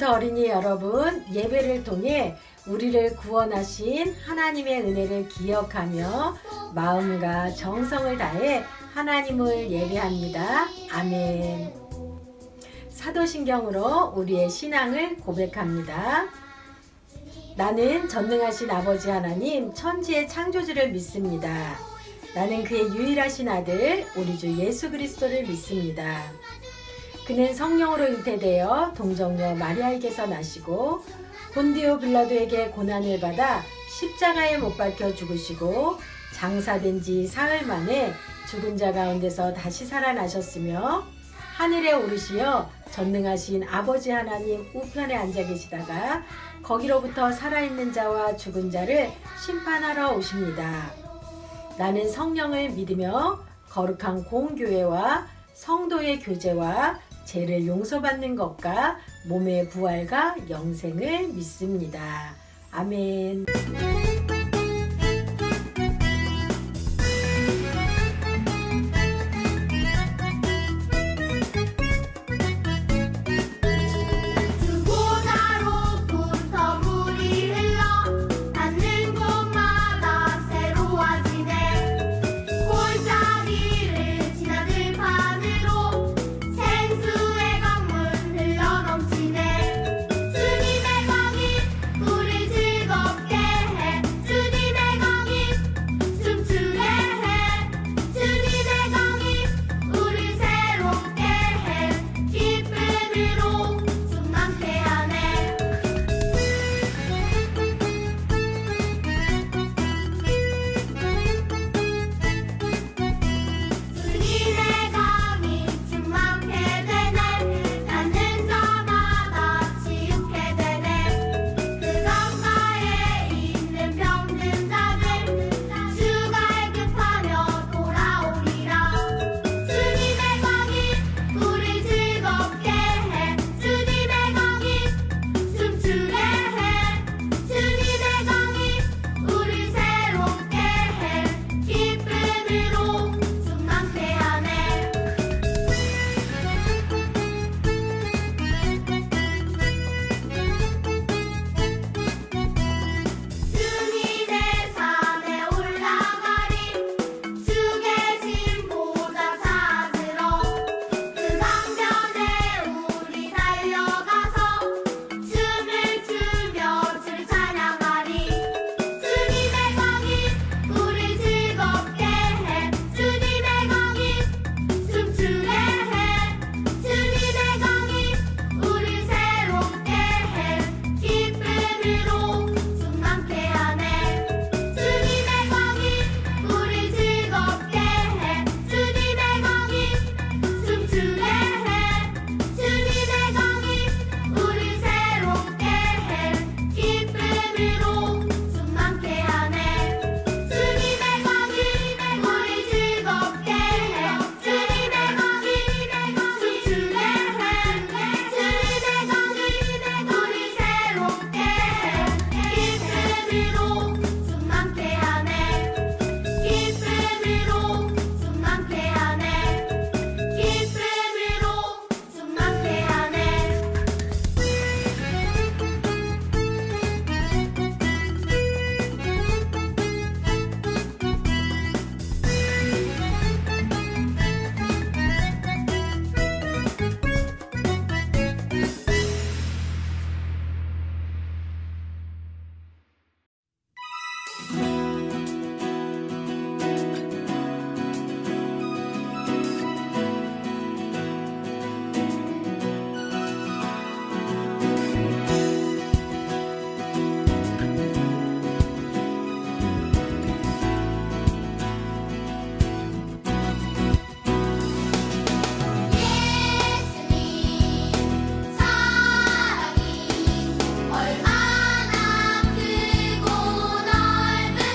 지금부터 어린이 여러분, 예배를 통해 우리를 구원하신 하나님의 은혜를 기억하며 마음과 정성을 다해 하나님을 예배합니다. 아멘. 사도신경으로 우리의 신앙을 고백합니다. 나는 전능하신 아버지 하나님, 천지의 창조주를 믿습니다. 나는 그의 유일하신 아들, 우리 주 예수 그리스도를 믿습니다. 그는 성령으로 잉태되어 동정녀 마리아에게서 나시고 본디오 빌라도에게 고난을 받아 십자가에 못 박혀 죽으시고 장사된 지 사흘 만에 죽은 자 가운데서 다시 살아나셨으며 하늘에 오르시어 전능하신 아버지 하나님 우편에 앉아 계시다가 거기로부터 살아있는 자와 죽은 자를 심판하러 오십니다. 나는 성령을 믿으며 거룩한 공교회와 성도의 교제와 죄를 용서받는 것과 몸의 부활과 영생을 믿습니다. 아멘. 얼마나 크고 넓은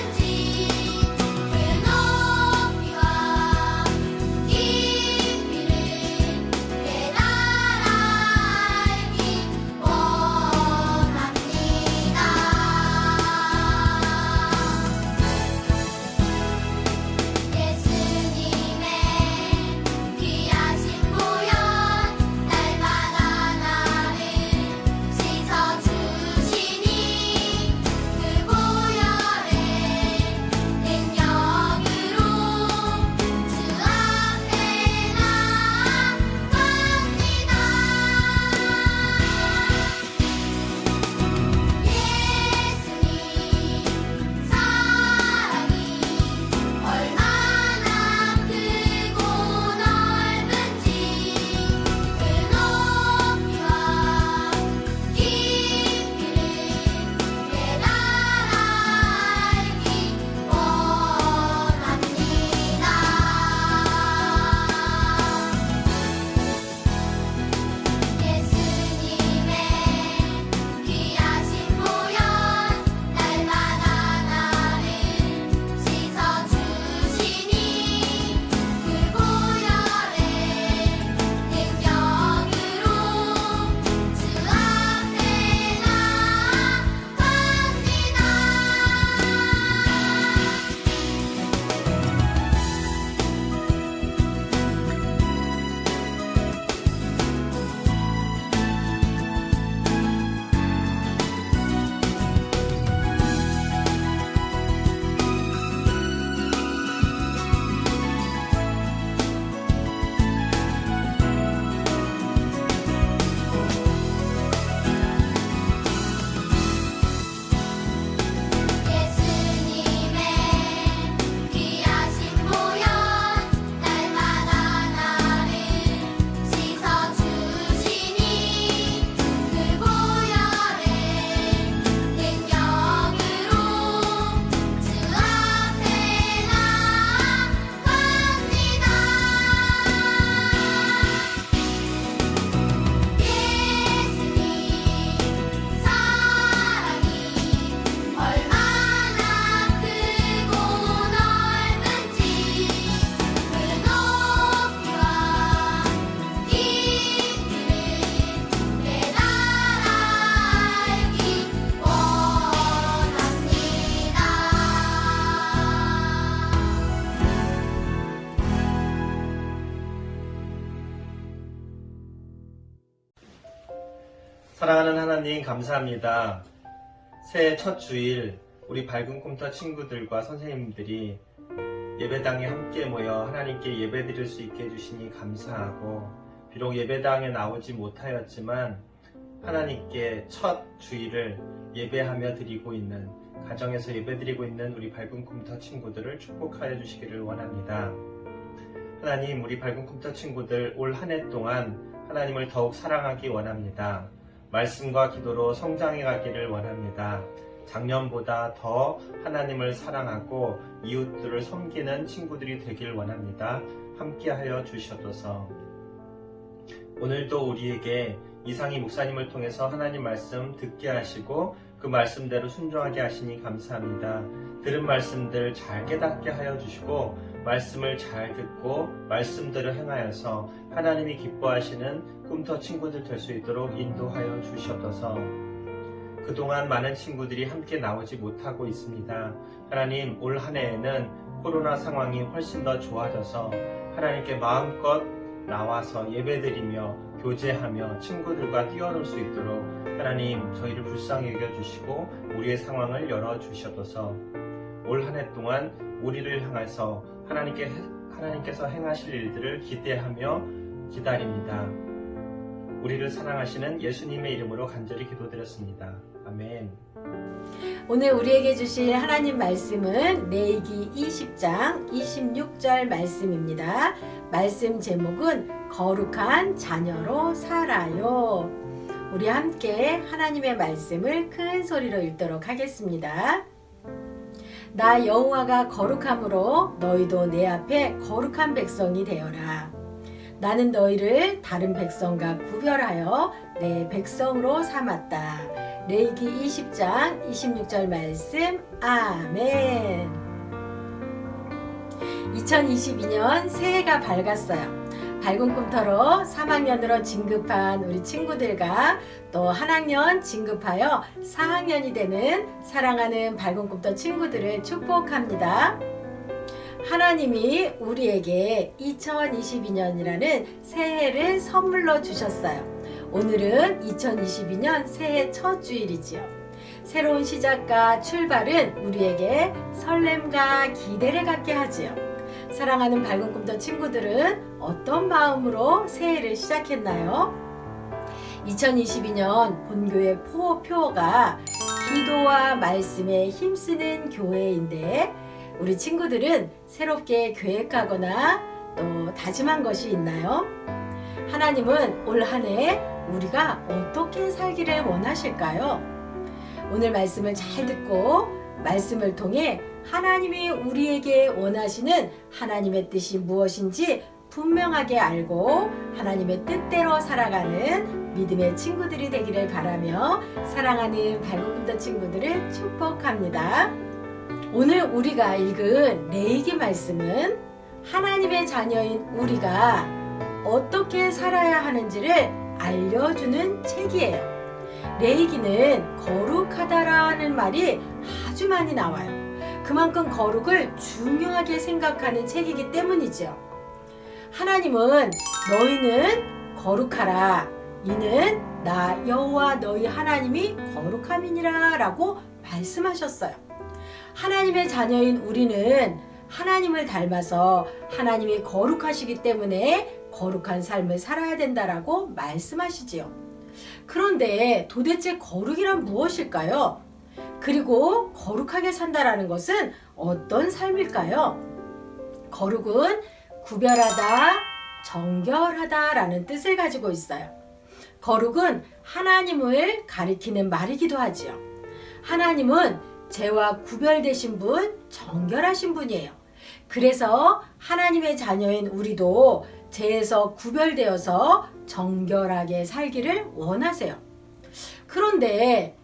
사랑하는 하나님 감사합니다. 새해 첫 주일 우리 밝은 꿈터 친구들과 선생님들이 예배당에 함께 모여 하나님께 예배드릴 수 있게 해주시니 감사하고, 비록 예배당에 나오지 못하였지만 하나님께 첫 주일을 예배하며 드리고 있는, 가정에서 예배드리고 있는 우리 밝은 꿈터 친구들을 축복하여 주시기를 원합니다. 하나님, 우리 밝은 꿈터 친구들 올 한 해 동안 하나님을 더욱 사랑하기 원합니다. 말씀과 기도로 성장해 가기를 원합니다. 작년보다 더 하나님을 사랑하고 이웃들을 섬기는 친구들이 되길 원합니다. 함께하여 주셔서 오늘도 우리에게 이상희 목사님을 통해서 하나님 말씀 듣게 하시고 그 말씀대로 순종하게 하시니 감사합니다. 들은 말씀들 잘 깨닫게 하여 주시고 말씀을 잘 듣고 말씀대로 행하여서 하나님이 기뻐하시는 꿈터 친구들 될 수 있도록 인도하여 주시옵소서. 그동안 많은 친구들이 함께 나오지 못하고 있습니다. 하나님, 올 한 해에는 코로나 상황이 훨씬 더 좋아져서 하나님께 마음껏 나와서 예배드리며 교제하며 친구들과 뛰어놀 수 있도록 하나님 저희를 불쌍히 여겨주시고 우리의 상황을 열어주셔서 올 한 해 동안 우리를 향해서 하나님께서 행하실 일들을 기대하며 기다립니다. 우리를 사랑하시는 예수님의 이름으로 간절히 기도드렸습니다. 아멘. 오늘 우리에게 주실 하나님 말씀은 레위기 20장 26절 말씀입니다. 말씀 제목은 거룩한 자녀로 살아요. 우리 함께 하나님의 말씀을 큰 소리로 읽도록 하겠습니다. 나 여호와가 거룩함으로 너희도 내 앞에 거룩한 백성이 되어라. 나는 너희를 다른 백성과 구별하여 내 백성으로 삼았다. 레위기 20장 26절 말씀. 아멘. 2022년 새해가 밝았어요. 밝은 꿈터로 3학년으로 진급한 우리 친구들과 또 한 학년 진급하여 4학년이 되는 사랑하는 밝은 꿈터 친구들을 축복합니다. 하나님이 우리에게 2022년이라는 새해를 선물로 주셨어요. 오늘은 2022년 새해 첫 주일이지요. 새로운 시작과 출발은 우리에게 설렘과 기대를 갖게 하지요. 사랑하는 밝은 꿈터 친구들은 어떤 마음으로 새해를 시작했나요? 2022년 본교회 표어가 기도와 말씀에 힘쓰는 교회인데, 우리 친구들은 새롭게 계획하거나 또 다짐한 것이 있나요? 하나님은 올 한 해 우리가 어떻게 살기를 원하실까요? 오늘 말씀을 잘 듣고 말씀을 통해 하나님이 우리에게 원하시는 하나님의 뜻이 무엇인지 분명하게 알고 하나님의 뜻대로 살아가는 믿음의 친구들이 되기를 바라며 사랑하는 밝은 꿈터 친구들을 축복합니다. 오늘 우리가 읽은 레위기 말씀은 하나님의 자녀인 우리가 어떻게 살아야 하는지를 알려주는 책이에요. 레위기는 거룩하다라는 말이 아주 많이 나와요. 그만큼 거룩을 중요하게 생각하는 책이기 때문이죠. 하나님은 너희는 거룩하라. 이는 나 여호와 너희 하나님이 거룩함이니라 라고 말씀하셨어요. 하나님의 자녀인 우리는 하나님을 닮아서 하나님이 거룩하시기 때문에 거룩한 삶을 살아야 된다라고 말씀하시지요. 그런데 도대체 거룩이란 무엇일까요? 그리고 거룩하게 산다라는 것은 어떤 삶일까요? 거룩은 구별하다, 정결하다라는 뜻을 가지고 있어요. 거룩은 하나님을 가리키는 말이기도 하지요. 하나님은 죄와 구별되신 분, 정결하신 분이에요. 그래서 하나님의 자녀인 우리도 죄에서 구별되어서 정결하게 살기를 원하세요. 그런데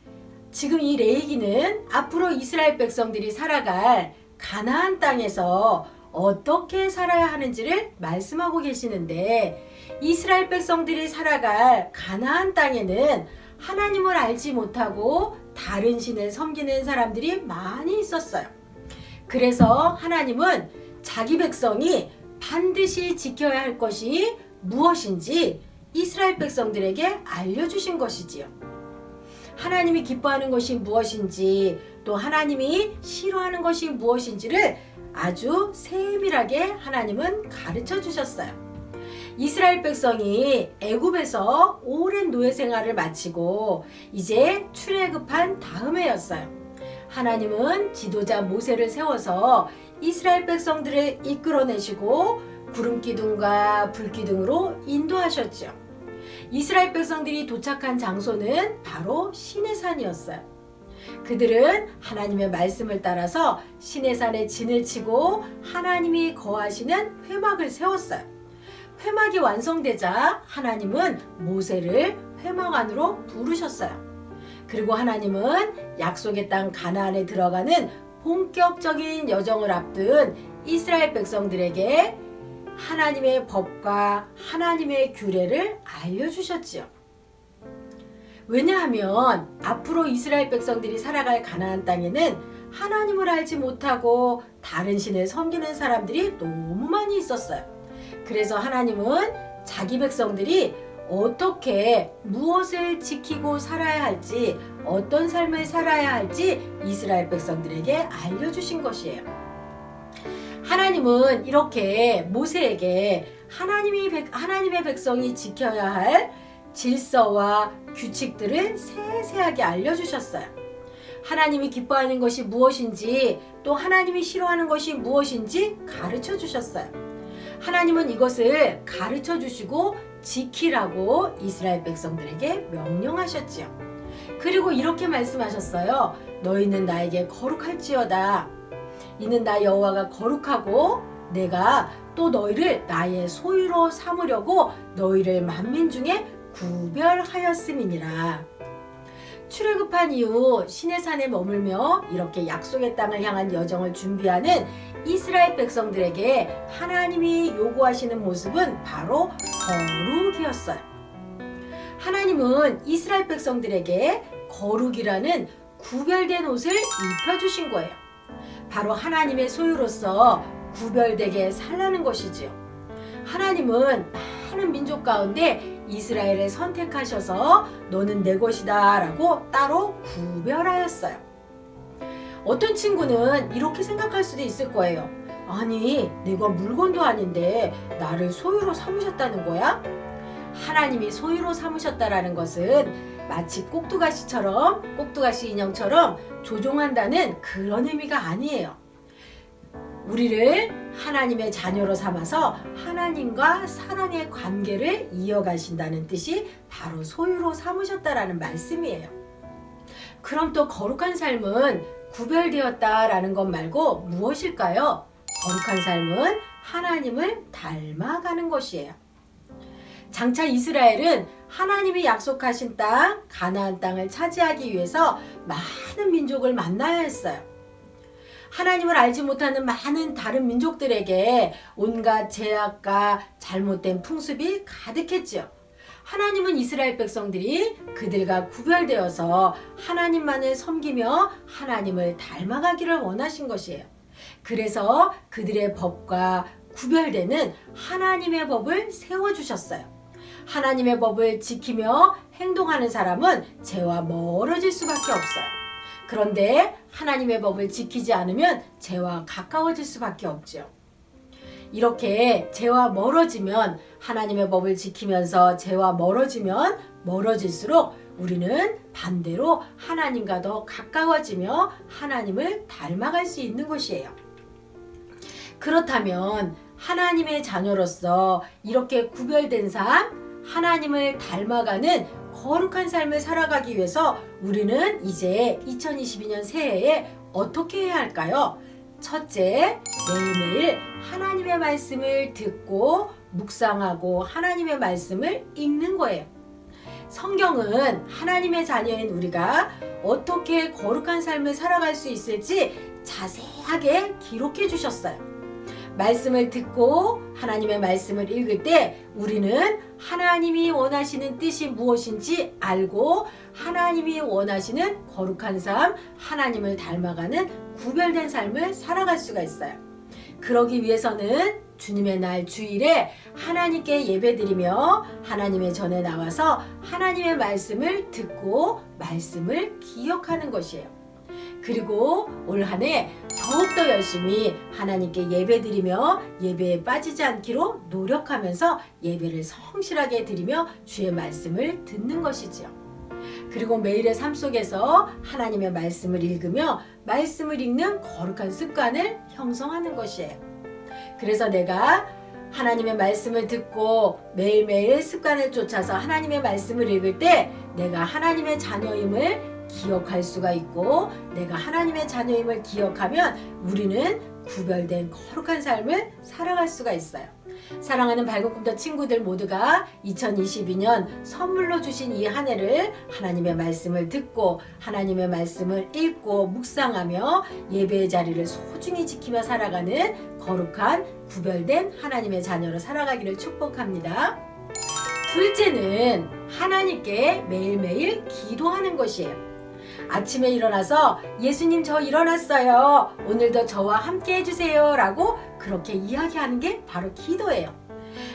지금 이 레위기는 앞으로 이스라엘 백성들이 살아갈 가나안 땅에서 어떻게 살아야 하는지를 말씀하고 계시는데, 이스라엘 백성들이 살아갈 가나안 땅에는 하나님을 알지 못하고 다른 신을 섬기는 사람들이 많이 있었어요. 그래서 하나님은 자기 백성이 반드시 지켜야 할 것이 무엇인지 이스라엘 백성들에게 알려주신 것이지요. 하나님이 기뻐하는 것이 무엇인지 또 하나님이 싫어하는 것이 무엇인지를 아주 세밀하게 하나님은 가르쳐 주셨어요. 이스라엘 백성이 애굽에서 오랜 노예 생활을 마치고 이제 출애굽한 다음해였어요. 하나님은 지도자 모세를 세워서 이스라엘 백성들을 이끌어내시고 구름기둥과 불기둥으로 인도하셨죠. 이스라엘 백성들이 도착한 장소는 바로 시내산이었어요. 그들은 하나님의 말씀을 따라서 시내산에 진을 치고 하나님이 거하시는 회막을 세웠어요. 회막이 완성되자 하나님은 모세를 회막 안으로 부르셨어요. 그리고 하나님은 약속의 땅 가나안에 들어가는 본격적인 여정을 앞둔 이스라엘 백성들에게 하나님의 법과 하나님의 규례를 알려주셨지요. 왜냐하면 앞으로 이스라엘 백성들이 살아갈 가나안 땅에는 하나님을 알지 못하고 다른 신을 섬기는 사람들이 너무 많이 있었어요. 그래서 하나님은 자기 백성들이 어떻게 무엇을 지키고 살아야 할지, 어떤 삶을 살아야 할지 이스라엘 백성들에게 알려주신 것이에요. 하나님은 이렇게 모세에게 하나님의 백성이 지켜야 할 질서와 규칙들을 세세하게 알려주셨어요. 하나님이 기뻐하는 것이 무엇인지 또 하나님이 싫어하는 것이 무엇인지 가르쳐 주셨어요. 하나님은 이것을 가르쳐 주시고 지키라고 이스라엘 백성들에게 명령하셨지요. 그리고 이렇게 말씀하셨어요. 너희는 나에게 거룩할지어다. 이는 나 여호와가 거룩하고 내가 또 너희를 나의 소유로 삼으려고 너희를 만민 중에 구별하였음이니라. 출애굽한 이후 시내산에 머물며 이렇게 약속의 땅을 향한 여정을 준비하는 이스라엘 백성들에게 하나님이 요구하시는 모습은 바로 거룩이었어요. 하나님은 이스라엘 백성들에게 거룩이라는 구별된 옷을 입혀주신 거예요. 바로 하나님의 소유로서 구별되게 살라는 것이지요. 하나님은 많은 민족 가운데 이스라엘을 선택하셔서 너는 내 것이다 라고 따로 구별하였어요. 어떤 친구는 이렇게 생각할 수도 있을 거예요. 아니, 내가 물건도 아닌데 나를 소유로 삼으셨다는 거야? 하나님이 소유로 삼으셨다라는 것은 마치 꼭두가시 인형처럼 조종한다는 그런 의미가 아니에요. 우리를 하나님의 자녀로 삼아서 하나님과 사랑의 관계를 이어가신다는 뜻이 바로 소유로 삼으셨다라는 말씀이에요. 그럼 또 거룩한 삶은 구별되었다라는 것 말고 무엇일까요? 거룩한 삶은 하나님을 닮아가는 것이에요. 장차 이스라엘은 하나님이 약속하신 땅, 가나안 땅을 차지하기 위해서 많은 민족을 만나야 했어요. 하나님을 알지 못하는 많은 다른 민족들에게 온갖 제약과 잘못된 풍습이 가득했지요. 하나님은 이스라엘 백성들이 그들과 구별되어서 하나님만을 섬기며 하나님을 닮아가기를 원하신 것이에요. 그래서 그들의 법과 구별되는 하나님의 법을 세워주셨어요. 하나님의 법을 지키며 행동하는 사람은 죄와 멀어질 수밖에 없어요. 그런데 하나님의 법을 지키지 않으면 죄와 가까워질 수밖에 없죠. 이렇게 죄와 멀어지면 하나님의 법을 지키면서 죄와 멀어지면 멀어질수록 우리는 반대로 하나님과 더 가까워지며 하나님을 닮아갈 수 있는 것이에요. 그렇다면 하나님의 자녀로서 이렇게 구별된 삶, 하나님을 닮아가는 거룩한 삶을 살아가기 위해서 우리는 이제 2022년 새해에 어떻게 해야 할까요? 첫째, 매일매일 하나님의 말씀을 듣고 묵상하고 하나님의 말씀을 읽는 거예요. 성경은 하나님의 자녀인 우리가 어떻게 거룩한 삶을 살아갈 수 있을지 자세하게 기록해 주셨어요. 말씀을 듣고 하나님의 말씀을 읽을 때 우리는 하나님이 원하시는 뜻이 무엇인지 알고 하나님이 원하시는 거룩한 삶, 하나님을 닮아가는 구별된 삶을 살아갈 수가 있어요. 그러기 위해서는 주님의 날 주일에 하나님께 예배드리며 하나님의 전에 나와서 하나님의 말씀을 듣고 말씀을 기억하는 것이에요. 그리고 올 한 해 더욱더 열심히 하나님께 예배드리며 예배에 빠지지 않기로 노력하면서 예배를 성실하게 드리며 주의 말씀을 듣는 것이지요. 그리고 매일의 삶 속에서 하나님의 말씀을 읽으며 말씀을 읽는 거룩한 습관을 형성하는 것이에요. 그래서 내가 하나님의 말씀을 듣고 매일매일 습관을 쫓아서 하나님의 말씀을 읽을 때 내가 하나님의 자녀임을 기억할 수가 있고, 내가 하나님의 자녀임을 기억하면 우리는 구별된 거룩한 삶을 살아갈 수가 있어요. 사랑하는 밝은 꿈터 친구들 모두가 2022년 선물로 주신 이 한 해를 하나님의 말씀을 듣고 하나님의 말씀을 읽고 묵상하며 예배의 자리를 소중히 지키며 살아가는 거룩한 구별된 하나님의 자녀로 살아가기를 축복합니다. 둘째는 하나님께 매일매일 기도하는 것이에요. 아침에 일어나서 예수님 저 일어났어요. 오늘도 저와 함께 해주세요 라고 그렇게 이야기하는 게 바로 기도예요.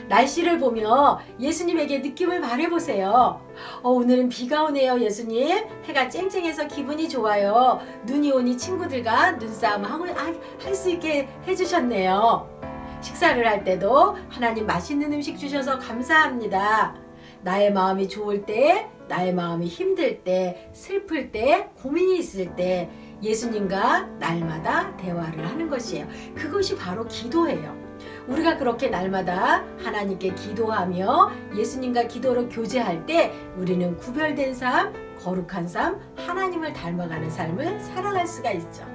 날씨를 보며 예수님에게 느낌을 말해보세요. 오늘은 비가 오네요 예수님. 해가 쨍쨍해서 기분이 좋아요. 눈이 오니 친구들과 눈싸움 할 수 있게 해주셨네요. 식사를 할 때도 하나님 맛있는 음식 주셔서 감사합니다. 나의 마음이 좋을 때, 나의 마음이 힘들 때, 슬플 때, 고민이 있을 때 예수님과 날마다 대화를 하는 것이에요. 그것이 바로 기도예요. 우리가 그렇게 날마다 하나님께 기도하며 예수님과 기도로 교제할 때 우리는 구별된 삶, 거룩한 삶, 하나님을 닮아가는 삶을 살아갈 수가 있죠.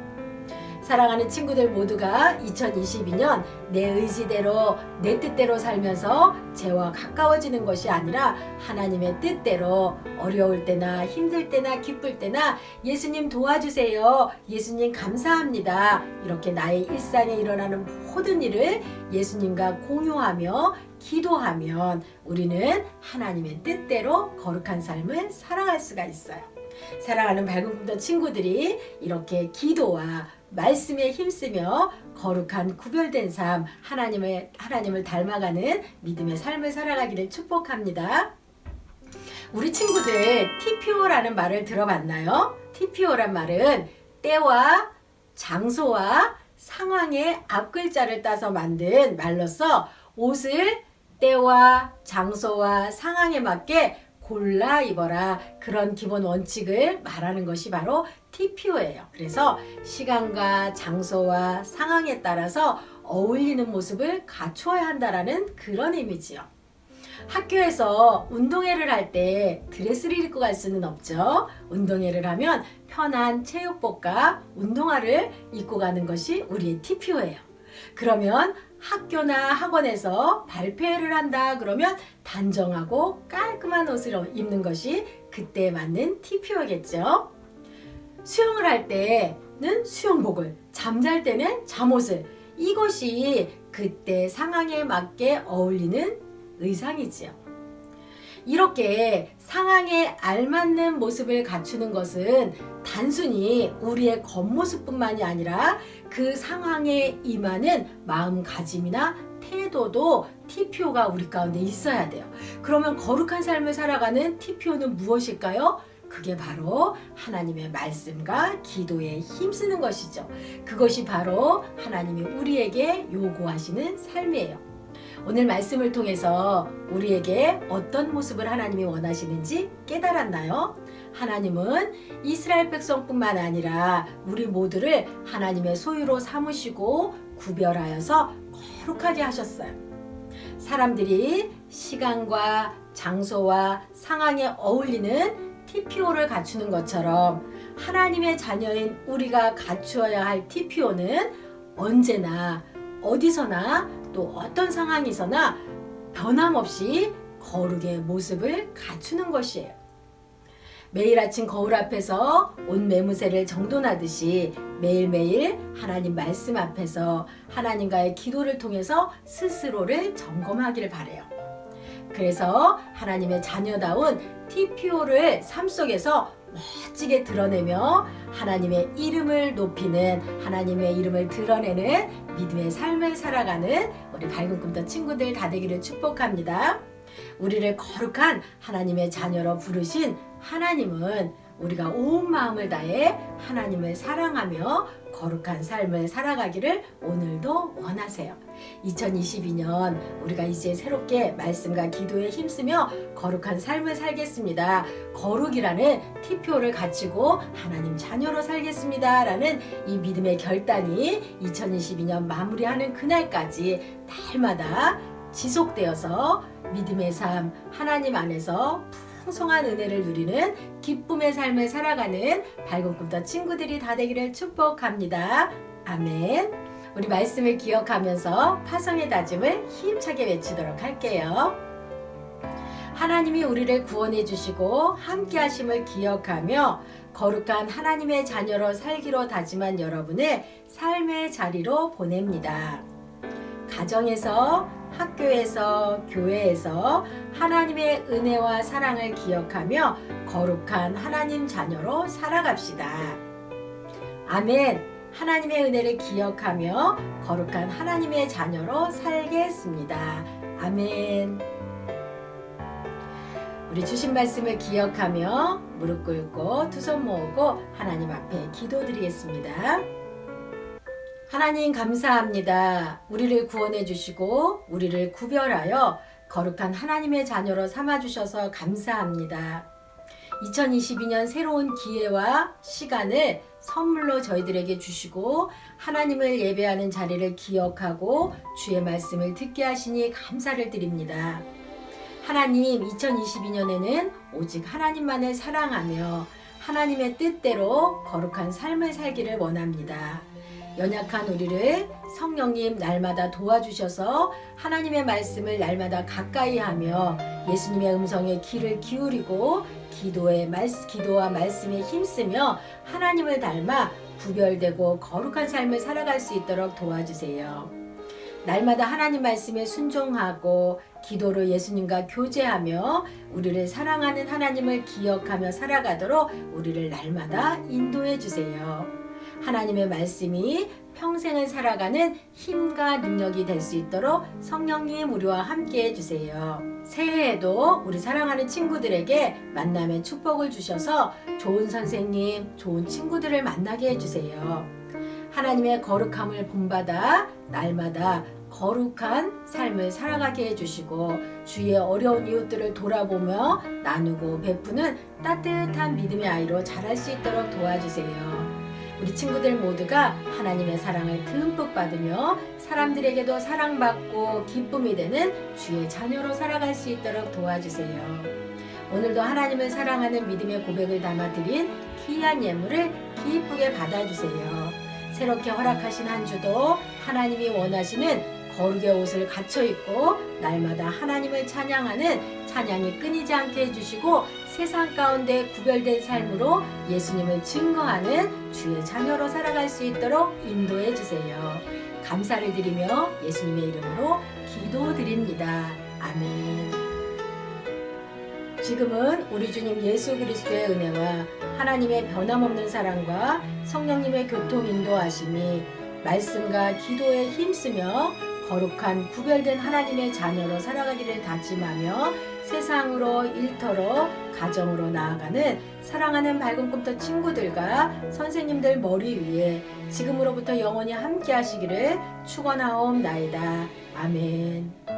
사랑하는 친구들 모두가 2022년 내 의지대로 내 뜻대로 살면서 죄와 가까워지는 것이 아니라 하나님의 뜻대로 어려울 때나 힘들 때나 기쁠 때나 예수님 도와주세요. 예수님 감사합니다. 이렇게 나의 일상에 일어나는 모든 일을 예수님과 공유하며 기도하면 우리는 하나님의 뜻대로 거룩한 삶을 살아갈 수가 있어요. 사랑하는 밝은 꿈터 친구들이 이렇게 기도와 말씀에 힘쓰며 거룩한 구별된 삶, 하나님을 닮아가는 믿음의 삶을 살아가기를 축복합니다. 우리 친구들 TPO라는 말을 들어봤나요? TPO란 말은 때와 장소와 상황의 앞글자를 따서 만든 말로서 옷을 때와 장소와 상황에 맞게 골라 입어라, 그런 기본 원칙을 말하는 것이 바로 TPO예요. 그래서 시간과 장소와 상황에 따라서 어울리는 모습을 갖추어야 한다라는 그런 의미지요. 학교에서 운동회를 할 때 드레스를 입고 갈 수는 없죠. 운동회를 하면 편한 체육복과 운동화를 입고 가는 것이 우리의 TPO예요. 그러면 학교나 학원에서 발표회를 한다 그러면 단정하고 깔끔한 옷을 입는 것이 그때에 맞는 TPO겠죠. 수영을 할 때는 수영복을, 잠잘 때는 잠옷을, 이것이 그때 상황에 맞게 어울리는 의상이지요. 이렇게 상황에 알맞는 모습을 갖추는 것은 단순히 우리의 겉모습뿐만이 아니라 그 상황에 임하는 마음가짐이나 태도도 TPO가 우리 가운데 있어야 돼요. 그러면 거룩한 삶을 살아가는 TPO는 무엇일까요? 그게 바로 하나님의 말씀과 기도에 힘쓰는 것이죠. 그것이 바로 하나님이 우리에게 요구하시는 삶이에요. 오늘 말씀을 통해서 우리에게 어떤 모습을 하나님이 원하시는지 깨달았나요? 하나님은 이스라엘 백성뿐만 아니라 우리 모두를 하나님의 소유로 삼으시고 구별하여서 거룩하게 하셨어요. 사람들이 시간과 장소와 상황에 어울리는 TPO를 갖추는 것처럼 하나님의 자녀인 우리가 갖추어야 할 TPO는 언제나 어디서나 또 어떤 상황에서나 변함없이 거룩의 모습을 갖추는 것이에요. 매일 아침 거울 앞에서 옷 매무새를 정돈하듯이 매일매일 하나님 말씀 앞에서 하나님과의 기도를 통해서 스스로를 점검하기를 바라요. 그래서 하나님의 자녀다운 TPO를 삶 속에서 멋지게 드러내며 하나님의 이름을 높이는, 하나님의 이름을 드러내는 믿음의 삶을 살아가는 우리 밝은 꿈터 친구들 다 되기를 축복합니다. 우리를 거룩한 하나님의 자녀로 부르신 하나님은 우리가 온 마음을 다해 하나님을 사랑하며 거룩한 삶을 살아가기를 오늘도 원하세요. 2022년 우리가 이제 새롭게 말씀과 기도에 힘쓰며 거룩한 삶을 살겠습니다. 거룩이라는 TPO를 갖추고 하나님 자녀로 살겠습니다. 라는 이 믿음의 결단이 2022년 마무리하는 그날까지 날마다 지속되어서 믿음의 삶, 하나님 안에서 풍성한 은혜를 누리는 기쁨의 삶을 살아가는 밝은 꿈터 친구들이 다 되기를 축복합니다. 아멘. 우리 말씀을 기억하면서 파성의 다짐을 힘차게 외치도록 할게요. 하나님이 우리를 구원해 주시고 함께 하심을 기억하며 거룩한 하나님의 자녀로 살기로 다짐한 여러분을 삶의 자리로 보냅니다. 가정에서, 학교에서, 교회에서 하나님의 은혜와 사랑을 기억하며 거룩한 하나님 자녀로 살아갑시다. 아멘. 하나님의 은혜를 기억하며 거룩한 하나님의 자녀로 살겠습니다. 아멘. 우리 주신 말씀을 기억하며 무릎 꿇고 두 손 모으고 하나님 앞에 기도드리겠습니다. 하나님 감사합니다. 우리를 구원해 주시고 우리를 구별하여 거룩한 하나님의 자녀로 삼아 주셔서 감사합니다. 2022년 새로운 기회와 시간을 선물로 저희들에게 주시고 하나님을 예배하는 자리를 기억하고 주의 말씀을 듣게 하시니 감사를 드립니다. 하나님, 2022년에는 오직 하나님만을 사랑하며 하나님의 뜻대로 거룩한 삶을 살기를 원합니다. 연약한 우리를 성령님 날마다 도와주셔서 하나님의 말씀을 날마다 가까이 하며 예수님의 음성에 귀를 기울이고 기도와 말씀에 힘쓰며 하나님을 닮아 구별되고 거룩한 삶을 살아갈 수 있도록 도와주세요. 날마다 하나님 말씀에 순종하고 기도로 예수님과 교제하며 우리를 사랑하는 하나님을 기억하며 살아가도록 우리를 날마다 인도해 주세요. 하나님의 말씀이 평생을 살아가는 힘과 능력이 될 수 있도록 성령님 우리와 함께 해주세요. 새해에도 우리 사랑하는 친구들에게 만남의 축복을 주셔서 좋은 선생님, 좋은 친구들을 만나게 해주세요. 하나님의 거룩함을 본받아 날마다 거룩한 삶을 살아가게 해주시고 주위의 어려운 이웃들을 돌아보며 나누고 베푸는 따뜻한 믿음의 아이로 자랄 수 있도록 도와주세요. 우리 친구들 모두가 하나님의 사랑을 듬뿍 받으며 사람들에게도 사랑받고 기쁨이 되는 주의 자녀로 살아갈 수 있도록 도와주세요. 오늘도 하나님을 사랑하는 믿음의 고백을 담아드린 귀한 예물을 기쁘게 받아주세요. 새롭게 허락하신 한 주도 하나님이 원하시는 거룩의 옷을 갖춰 입고 날마다 하나님을 찬양하는 찬양이 끊이지 않게 해주시고 세상 가운데 구별된 삶으로 예수님을 증거하는 주의 자녀로 살아갈 수 있도록 인도해 주세요. 감사를 드리며 예수님의 이름으로 기도드립니다. 아멘. 지금은 우리 주님 예수 그리스도의 은혜와 하나님의 변함없는 사랑과 성령님의 교통 인도하심이 말씀과 기도에 힘쓰며 거룩한 구별된 하나님의 자녀로 살아가기를 다짐하며 세상으로 일터로 가정으로 나아가는 사랑하는 밝은 꿈터 친구들과 선생님들 머리 위에 지금으로부터 영원히 함께 하시기를 축원하옵나이다. 아멘.